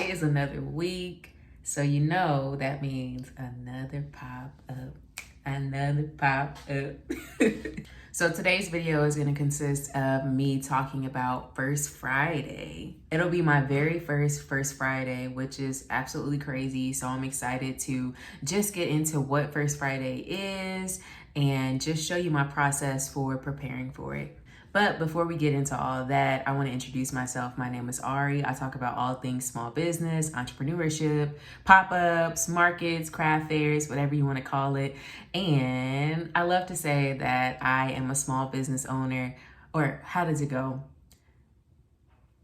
Today is another week, so you know that means another pop-up, another pop-up. So today's video is going to consist of me talking about First Friday. It'll be my very first Friday, which is absolutely crazy. So I'm excited to just get into what First Friday is and just show you my process for preparing for it. But before we get into all of that, I want to introduce myself. My name is Ari. I talk about all things small business, entrepreneurship, pop-ups, markets, craft fairs, whatever you want to call it. And I love to say that I am a small business owner, or how does it go?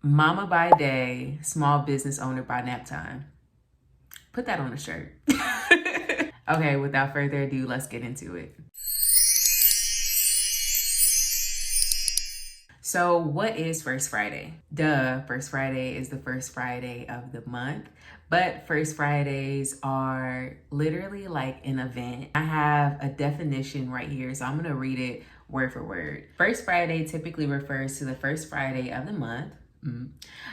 Mama by day, small business owner by nap time. Put that on a shirt. Okay, without further ado, let's get into it. So what is First Friday? First Friday is the first Friday of the month, but First Fridays are literally like an event. I have a definition right here, so I'm gonna read it word for word. First Friday typically refers to the first Friday of the month.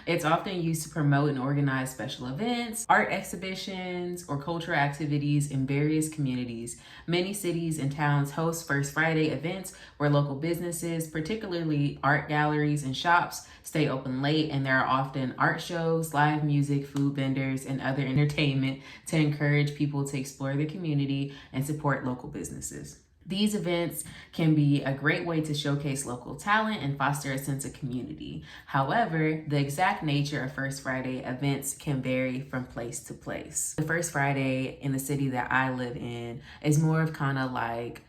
It's often used to promote and organize special events, art exhibitions, or cultural activities in various communities. Many cities and towns host First Friday events where local businesses, particularly art galleries and shops, stay open late, and there are often art shows, live music, food vendors, and other entertainment to encourage people to explore the community and support local businesses. These events can be a great way to showcase local talent and foster a sense of community. However, the exact nature of First Friday events can vary from place to place. The First Friday in the city that I live in is more of kind of like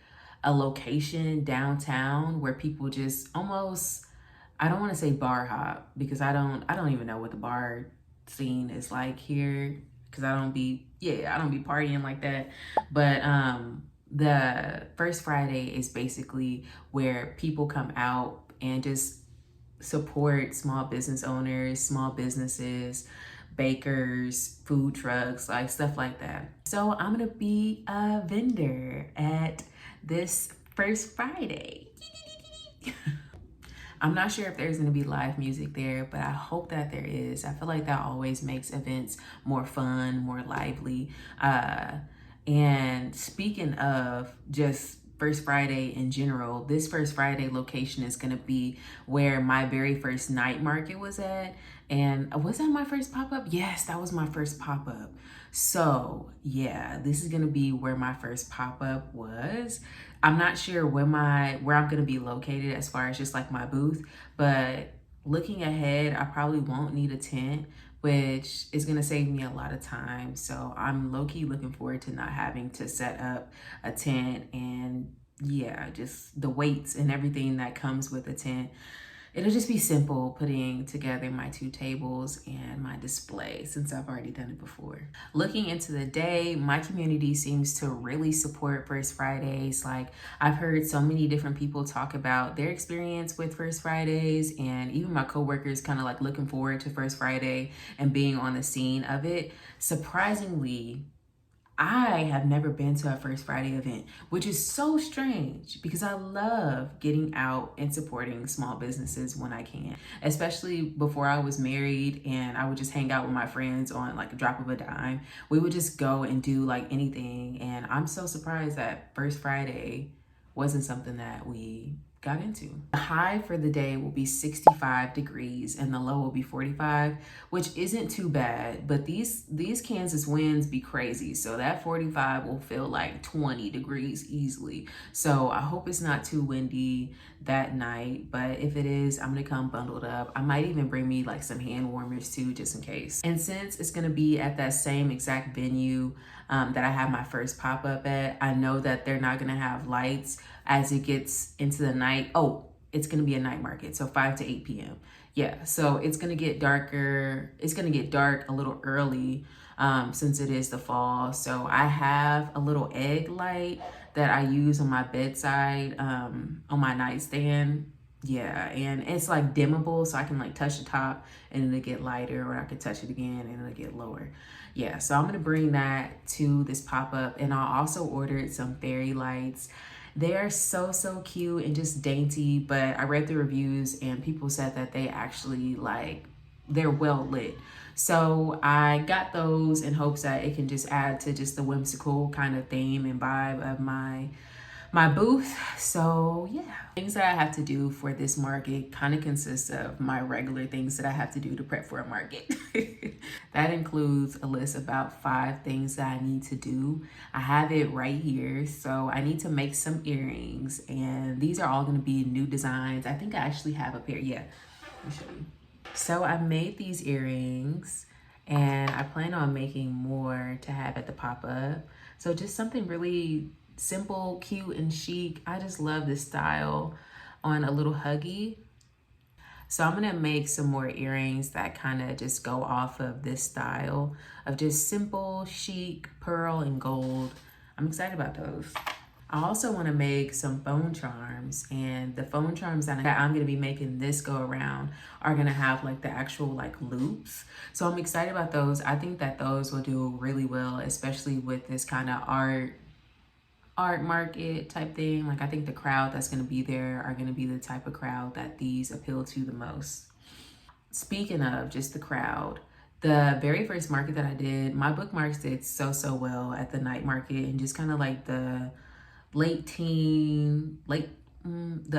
a location downtown where people just almost, I don't want to say bar hop because I don't even know what the bar scene is like here because I don't be partying like that. But the First Friday is basically where people come out and just support small business owners, small businesses, bakers, food trucks, like stuff like that. So I'm gonna be a vendor at this First Friday. I'm not sure if there's gonna be live music there, but I hope that there is. I feel like that always makes events more fun, more lively. And speaking of just First Friday in general, this First Friday location is going to be where my very first night market was at. And was that my first pop-up? Yes, that was my first pop-up. So yeah, this is going to be where my first pop-up was. I'm not sure where I'm going to be located as far as just like my booth, but looking ahead, I probably won't need a tent, which is gonna save me a lot of time. So I'm low-key looking forward to not having to set up a tent and yeah, just the weights and everything that comes with a tent. It'll just be simple putting together my two tables and my display since I've already done it before. Looking into the day, my community seems to really support First Fridays. Like I've heard so many different people talk about their experience with First Fridays, and even my coworkers kind of like looking forward to First Friday and being on the scene of it. Surprisingly, I have never been to a First Friday event, which is so strange because I love getting out and supporting small businesses when I can, especially before I was married and I would just hang out with my friends on like a drop of a dime. We would just go and do like anything. And I'm so surprised that First Friday wasn't something that we got into. The high for the day will be 65 degrees and the low will be 45, which isn't too bad, but these Kansas winds be crazy. So that 45 will feel like 20 degrees easily. So I hope it's not too windy that night, but if it is, I'm gonna come bundled up. I might even bring me like some hand warmers too, just in case. And since it's gonna be at that same exact venue that I have my first pop-up at, I know that they're not gonna have lights as it gets into the night. Oh, it's gonna be a night market, so 5 to 8 p.m. Yeah, so it's gonna get darker. It's gonna get dark a little early since it is the fall. So I have a little egg light that I use on my bedside, on my nightstand. Yeah, and it's like dimmable, so I can like touch the top and it'll get lighter, or I can touch it again and it'll get lower. Yeah, so I'm gonna bring that to this pop-up, and I also ordered some fairy lights. They are so cute and just dainty, but I read the reviews and people said that they actually like, they're well lit. So I got those in hopes that it can just add to just the whimsical kind of theme and vibe of my booth. So yeah, things that I have to do for this market kind of consists of my regular things that I have to do to prep for a market. That includes a list of about 5 things that I need to do. I have it right here. So I need to make some earrings, and these are all going to be new designs. I think I actually have a pair. Yeah, let me show you. So I made these earrings, and I plan on making more to have at the pop-up. So just something really simple, cute, and chic. I just love this style on a little huggy. So I'm gonna make some more earrings that kind of just go off of this style of just simple, chic, pearl, and gold. I'm excited about those. I also want to make some phone charms, and the phone charms that I'm going to be making this go around are going to have like the actual like loops. So I'm excited about those. I think that those will do really well, especially with this kind of art market type thing. Like I think the crowd that's going to be there are going to be the type of crowd that these appeal to the most. Speaking of just the crowd, the very first market that I did, my bookmarks did so well at the night market, and just kind of like the the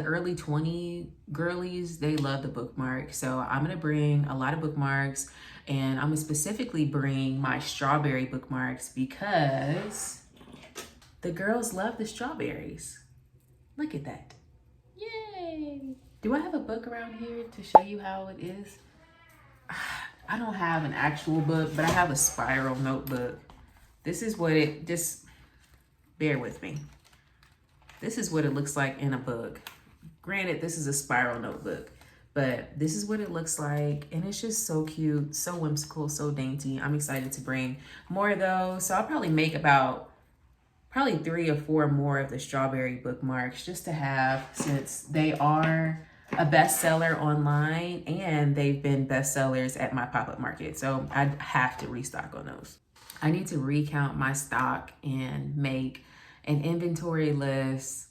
early 20 girlies, they love the bookmark. So I'm gonna bring a lot of bookmarks, and I'm gonna specifically bring my strawberry bookmarks because the girls love the strawberries. Look at that. Yay. Do I have a book around here to show you how it is? I don't have an actual book, but I have a spiral notebook. This is what it, just bear with me. This is what it looks like in a book. Granted, this is a spiral notebook, but this is what it looks like. And it's just so cute, so whimsical, so dainty. I'm excited to bring more of those. So I'll probably make about 3 or 4 more of the strawberry bookmarks just to have, since they are a bestseller online and they've been bestsellers at my pop-up market. So I have to restock on those. I need to recount my stock and make an inventory list.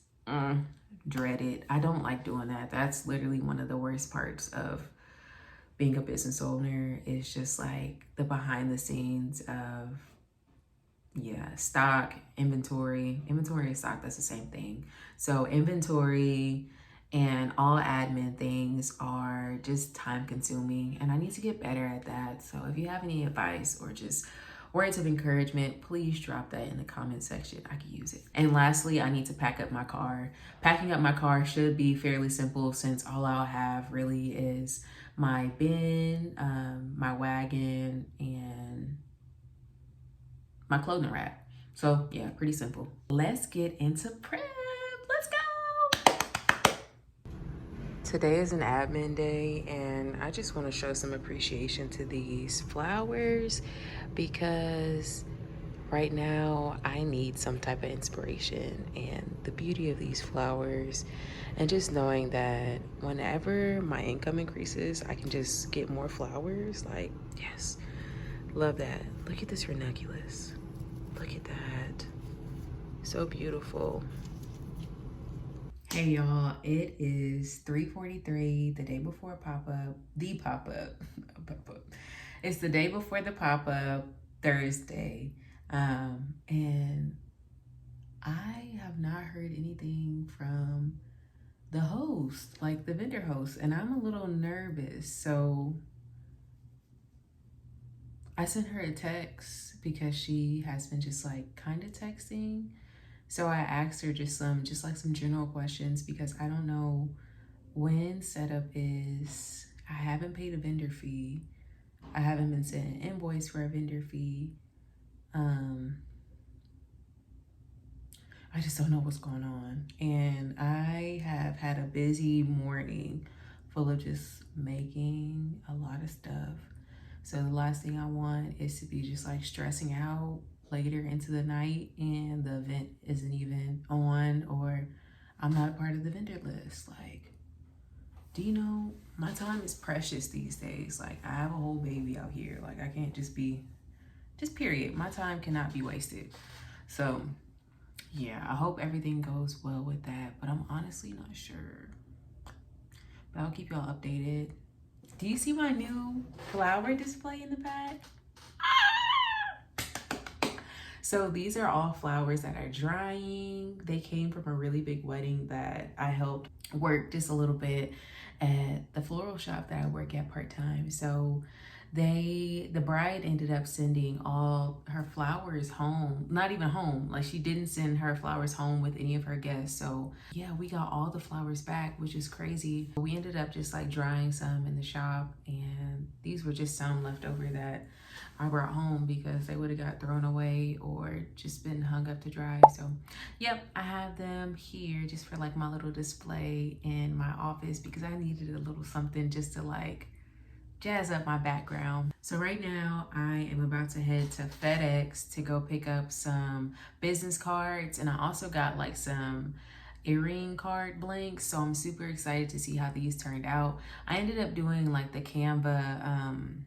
Dread it. I don't like doing that. That's literally one of the worst parts of being a business owner, is just like the behind the scenes of, yeah, stock, inventory and stock, that's the same thing. So inventory and all admin things are just time consuming, and I need to get better at that. So if you have any advice or just words of encouragement, please drop that in the comment section. I could use it. And lastly, I need to pack up my car. Packing up my car should be fairly simple, since all I'll have really is my bin, my wagon, and my clothing rack. So yeah, pretty simple. Let's get into prep. Let's go. Today is an admin day, and I just want to show some appreciation to these flowers, because right now I need some type of inspiration, and the beauty of these flowers, and just knowing that whenever my income increases, I can just get more flowers. Like, yes, love that. Look at this ranunculus. Look at that. So beautiful. Hey y'all, it is 3:43, the day before pop-up, the pop-up. It's the day before the pop-up, Thursday. And I have not heard anything from the host, like the vendor host, and I'm a little nervous. So I sent her a text because she has been just like kind of texting. So I asked her just some general questions, because I don't know when setup is. I haven't paid a vendor fee. I haven't been sent an invoice for a vendor fee. I just don't know what's going on. And I have had a busy morning full of just making a lot of stuff. So the last thing I want is to be just like stressing out later into the night and the event isn't even on, or I'm not a part of the vendor list. Like, do you know, my time is precious these days. Like, I have a whole baby out here. Like, I can't just period. My time cannot be wasted. So yeah, I hope everything goes well with that, but I'm honestly not sure. But I'll keep y'all updated. Do you see my new flower display in the back? So these are all flowers that are drying. They came from a really big wedding that I helped work just a little bit at the floral shop that I work at part-time. So the bride ended up sending all her flowers home. Not even home, like she didn't send her flowers home with any of her guests. So yeah, we got all the flowers back, which is crazy. We ended up just like drying some in the shop, and these were just some left over that I brought home because they would have got thrown away or just been hung up to dry. So yep, I have them here just for like my little display in my office because I needed a little something just to like jazz up my background. So right now I am about to head to FedEx to go pick up some business cards, and I also got like some earring card blanks, so I'm super excited to see how these turned out. I ended up doing like the Canva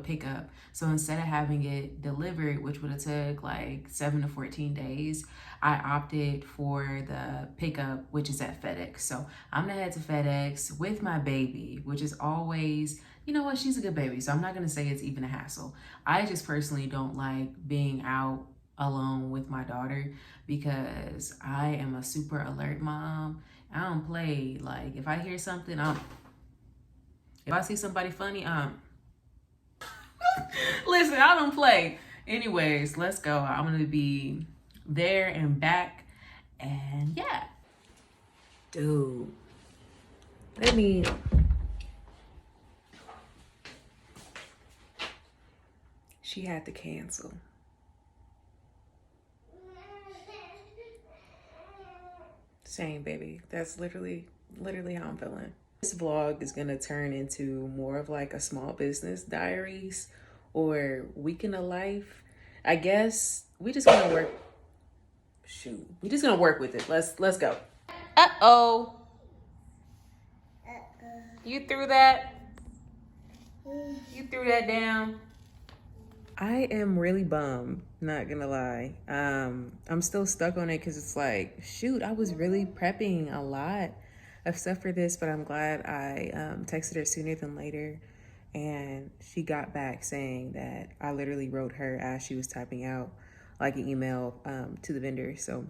pickup. So instead of having it delivered, which would have took like 7 to 14 days, I opted for the pickup, which is at FedEx. So I'm gonna head to FedEx with my baby, which is always, you know what, she's a good baby. So I'm not gonna say it's even a hassle. I just personally don't like being out alone with my daughter because I am a super alert mom. I don't play. Like if I hear something, if I see somebody funny, listen, I don't play. Anyways, let's go. I'm gonna be there and back, and yeah. Dude, she had to cancel. Same, baby. That's literally how I'm feeling. This vlog is gonna turn into more of like a small business diaries or week in a life. I guess we just gonna work. Shoot, we just gonna work with it. Let's go. Uh-oh. You threw that? You threw that down? I am really bummed, not gonna lie. I'm still stuck on it because it's like, shoot, I was really prepping a lot of stuff for this, but I'm glad I texted her sooner than later, and she got back saying that I literally wrote her as she was typing out like an email to the vendor. So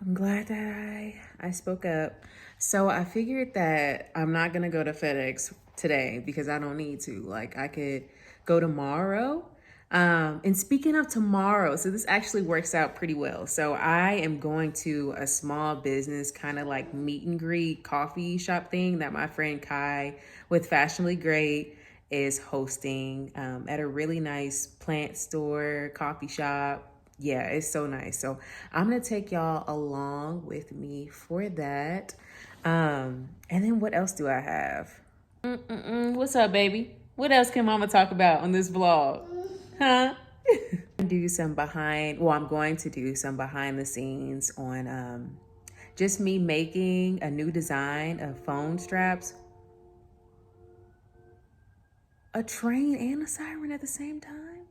I'm glad that I spoke up. So I figured that I'm not gonna go to FedEx today because I don't need to. Like I could go tomorrow. And speaking of tomorrow, so this actually works out pretty well. So I am going to a small business kind of like meet and greet coffee shop thing that my friend Kai with Fashionably Great is hosting at a really nice plant store, coffee shop. Yeah, it's so nice. So I'm gonna take y'all along with me for that. And then what else do I have? What's up, baby? What else can mama talk about on this vlog? Huh? I'm going to do some behind the scenes on just me making a new design of phone straps. A train and a siren at the same time.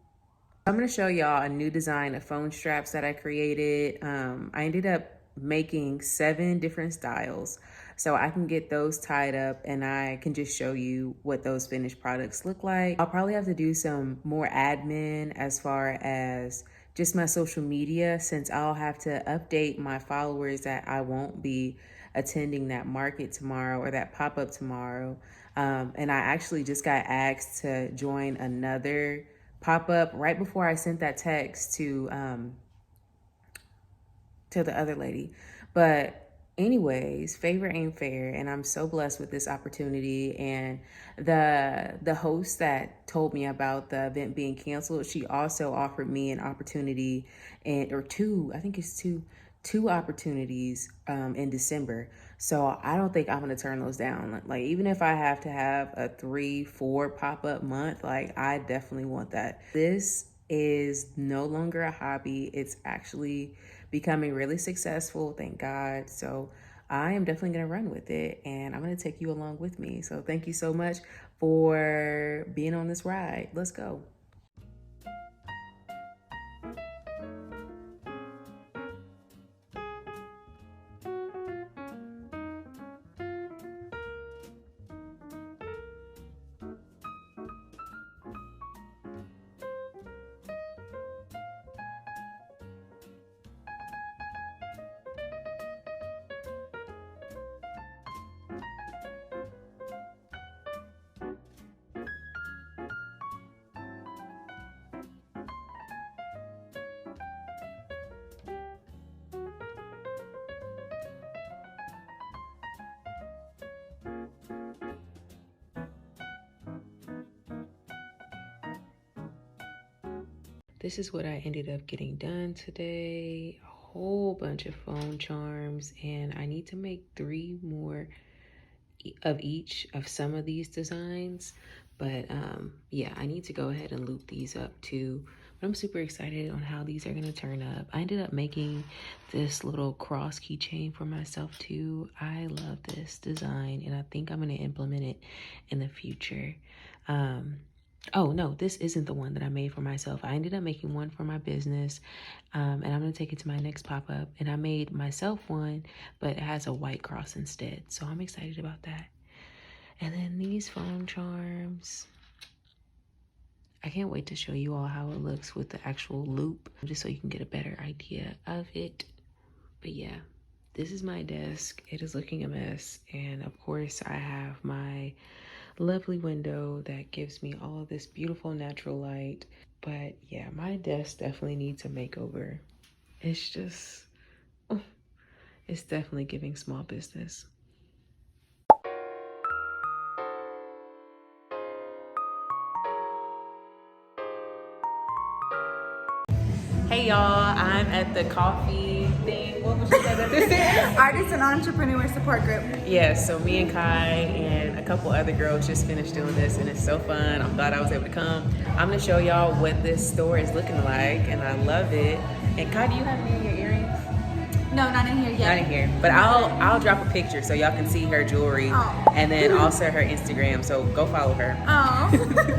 I'm going to show y'all a new design of phone straps that I created. I ended up making 7 different styles. So I can get those tied up and I can just show you what those finished products look like. I'll probably have to do some more admin as far as just my social media, since I'll have to update my followers that I won't be attending that market tomorrow or that pop-up tomorrow. And I actually just got asked to join another pop-up right before I sent that text to the other lady. But anyways, favor ain't fair, and I'm so blessed with this opportunity. And the host that told me about the event being canceled, she also offered me an opportunity two opportunities in December. So I don't think I'm gonna turn those down. Like even if I have to have a 3-4 pop-up month, like I definitely want that. This is no longer a hobby. It's actually becoming really successful, thank God. So I am definitely gonna run with it, and I'm gonna take you along with me. So thank you so much for being on this ride. Let's go. this is what I ended up getting done today. A whole bunch of phone charms, and I need to make 3 more of each of some of these designs. But yeah, I need to go ahead and loop these up too. But I'm super excited on how these are gonna turn up. I ended up making this little cross keychain for myself too. I love this design, and I think I'm gonna implement it in the future. Oh no, this isn't the one that I made for myself. I ended up making one for my business, and I'm gonna take it to my next pop-up. And I made myself one, but it has a white cross instead. So I'm excited about that. And then these phone charms. I can't wait to show you all how it looks with the actual loop, just so you can get a better idea of it. But yeah, this is my desk. It is looking a mess. And of course I have my lovely window that gives me all of this beautiful natural light. But yeah, my desk definitely needs a makeover. It's just, it's definitely giving small business. Hey y'all, I'm at the coffee thing. What would you say that this is? Artist and Entrepreneur Support Group. Yeah, so me and Kai and a couple other girls just finished doing this, and it's so fun. I'm glad I was able to come. I'm gonna show y'all what this store is looking like, and I love it. And Kai, do you have any of your earrings? No, not in here yet. Not in here, but I'll drop a picture so y'all can see her jewelry, and then also her Instagram, so go follow her. Oh.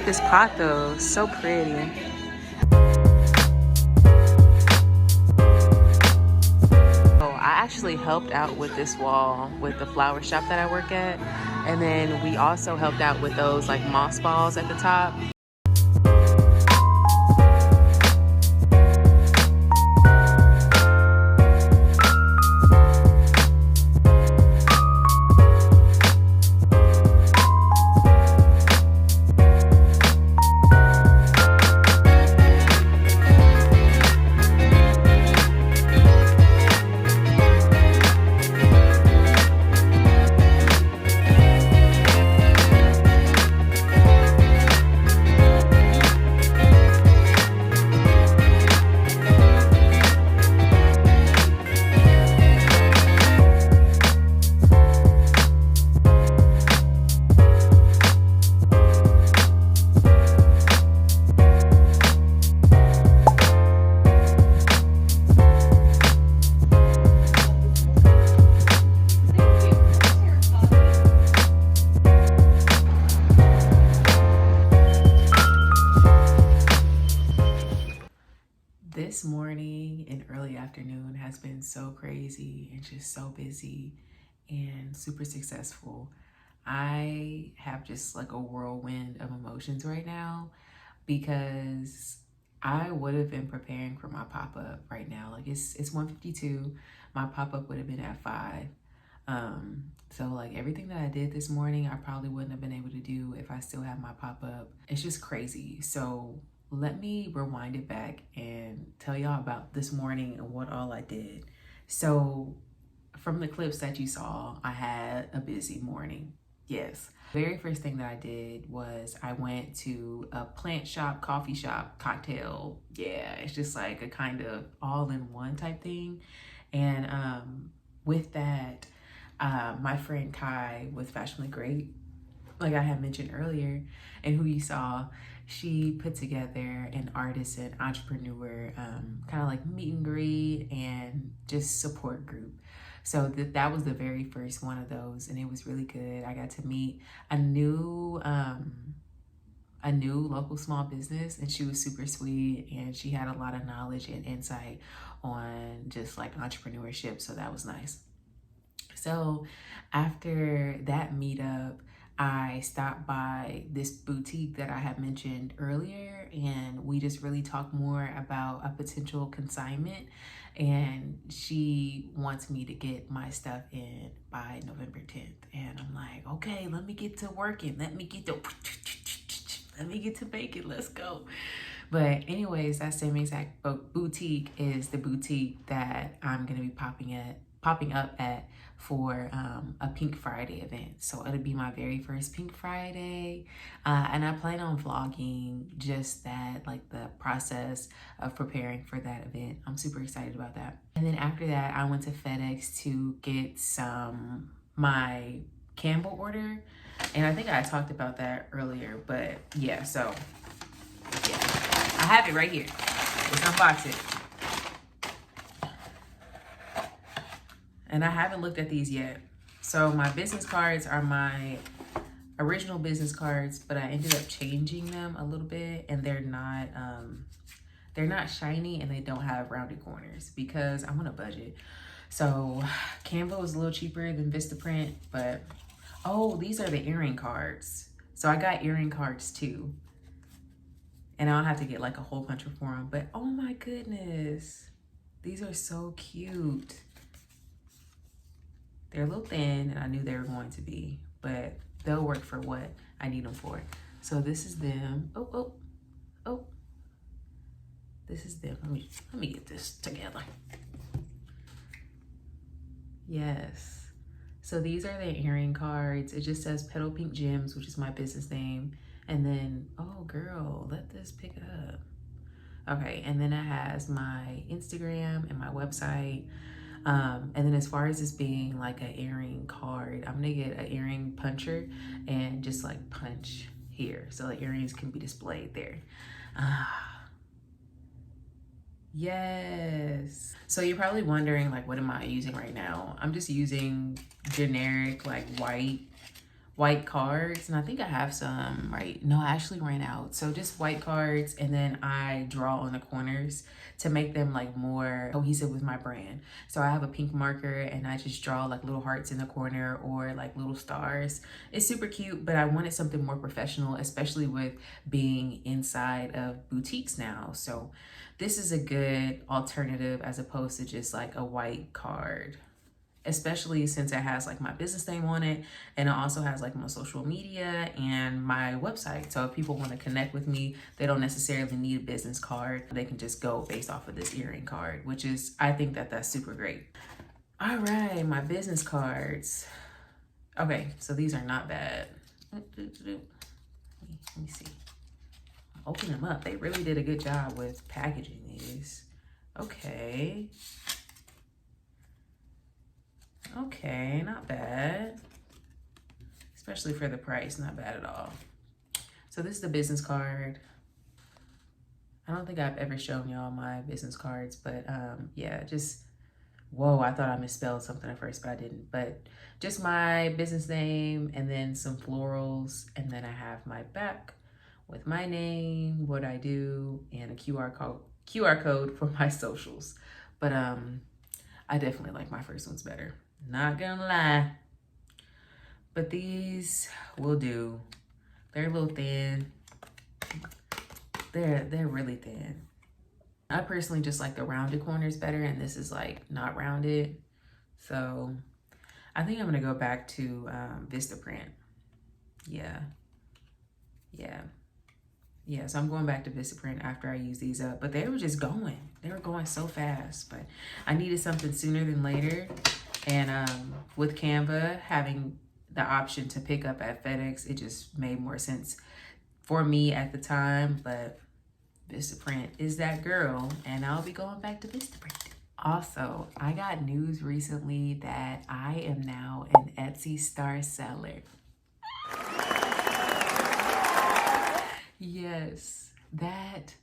This pot though, so pretty. Oh, I actually helped out with this wall with the flower shop that I work at. And then we also helped out with those like moss balls at the top. This morning and early afternoon has been so crazy and just so busy and super successful. I have just like a whirlwind of emotions right now because I would have been preparing for my pop-up right now. Like it's 1:52. My pop-up would have been at 5. So like everything that I did this morning, I probably wouldn't have been able to do if I still had my pop-up. It's just crazy. So let me rewind it back and tell y'all about this morning and what all I did. So from the clips that you saw, I had a busy morning. Yes. Very first thing that I did was I went to a plant shop, coffee shop, cocktail. Yeah, it's just like a kind of all-in-one type thing. And with that, my friend Kai with Fashionably Great, like I had mentioned earlier, and who you saw, she put together an artist and entrepreneur kind of like meet and greet and just support group. So that was the very first one of those, and it was really good. I got to meet a new local small business, and she was super sweet, and she had a lot of knowledge and insight on just like entrepreneurship, so that was nice. So after that meetup, I stopped by this boutique that I had mentioned earlier, and we just really talked more about a potential consignment and she wants me to get my stuff in by November 10th. And I'm like, okay, let me get to working. Let me get to making. Let's go. But anyways, that same exact boutique is the boutique that I'm gonna be popping up at for a Pink Friday event. So it'll be my very first Pink Friday. And I plan on vlogging just that, like the process of preparing for that event. I'm super excited about that. And then after that, I went to FedEx to get my Campbell order. And I think I talked about that earlier, but yeah, so yeah, I have it right here. Let's unbox it. And I haven't looked at these yet. So my business cards are my original business cards, but I ended up changing them a little bit, and they're not shiny and they don't have rounded corners because I'm on a budget. So Canva was a little cheaper than Vistaprint, but oh, these are the earring cards. So I got earring cards too. And I'll have to get like a whole bunch for them, but oh my goodness, these are so cute. They're a little thin, and I knew they were going to be, but they'll work for what I need them for. So this is them. Oh. This is them. Let me get this together. Yes. So these are the earring cards. It just says Petal Pink Gems, which is my business name. And then, oh girl, let this pick up. Okay, and then it has my Instagram and my website. And then as far as this being like an earring card, I'm gonna get an earring puncher and just like punch here so the earrings can be displayed there. Yes. So you're probably wondering, like, what am I using right now? I'm just using generic like white cards, and I think I have some, right? No, I actually ran out. So just white cards, and then I draw on the corners to make them like more cohesive with my brand. So I have a pink marker and I just draw like little hearts in the corner or like little stars. It's super cute, but I wanted something more professional, especially with being inside of boutiques now. So this is a good alternative as opposed to just like a white card, especially since it has like my business name on it, and it also has like my social media and my website. So if people want to connect with me, they don't necessarily need a business card. They can just go based off of this earring card, which is, I think that's super great. All right, my business cards. Okay, so these are not bad. Let me see. Open them up. They really did a good job with packaging these. Okay, not bad. Especially for the price, not bad at all. So this is the business card. I don't think I've ever shown y'all my business cards, but yeah, just, whoa, I thought I misspelled something at first, but I didn't. But just my business name and then some florals, and then I have my back with my name, what I do, and a QR code for my socials. But I definitely like my first ones better. Not gonna lie. But these will do. They're a little thin. They're really thin. I personally just like the rounded corners better, and this is like not rounded. So I think I'm gonna go back to Vistaprint. Yeah, so I'm going back to Vistaprint after I use these up. But they were just going. They were going so fast. But I needed something sooner than later. And with Canva having the option to pick up at FedEx, it just made more sense for me at the time. But Vistaprint is that girl, and I'll be going back to Vistaprint. Also, I got news recently that I am now an Etsy star seller. Yes, that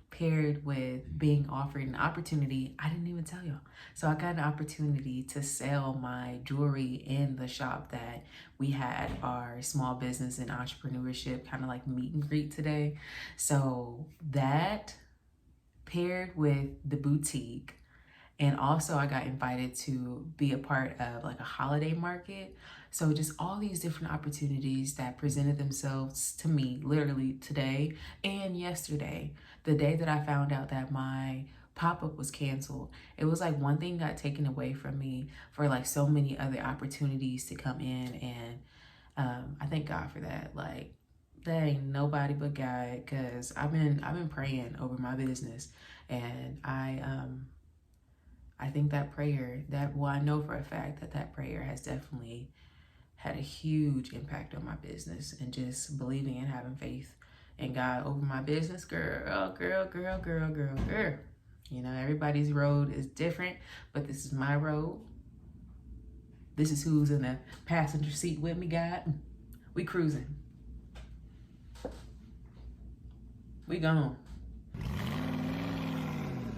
paired with being offered an opportunity, I didn't even tell y'all. So I got an opportunity to sell my jewelry in the shop that we had our small business and entrepreneurship kind of like meet and greet today. So that paired with the boutique, and also I got invited to be a part of like a holiday market. So just all these different opportunities that presented themselves to me literally today and yesterday, the day that I found out that my Popup was canceled. It was like one thing got taken away from me for like so many other opportunities to come in, and I thank God for that. Like, that ain't nobody but God, because I've been praying over my business, and I think that prayer, I know for a fact that that prayer has definitely had a huge impact on my business, and just believing and having faith in God over my business. Girl. You know, everybody's road is different, but this is my road. This is who's in the passenger seat with me, God. We cruising. We gone.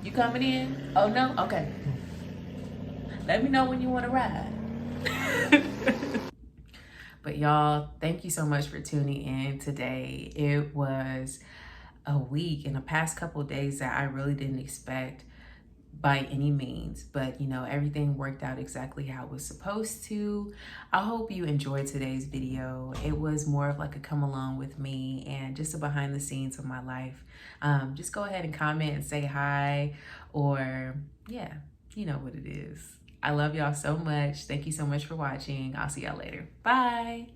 You coming in? Oh no? Okay. Let me know when you want to ride. But y'all, thank you so much for tuning in today. It was a week and the past couple of days that I really didn't expect by any means, but you know, everything worked out exactly how it was supposed to. I hope you enjoyed today's video. It was more of like a come along with me and just a behind the scenes of my life. Just go ahead and comment and say hi, or yeah, you know what it is. I love y'all so much. Thank you so much for watching. I'll see y'all later. Bye.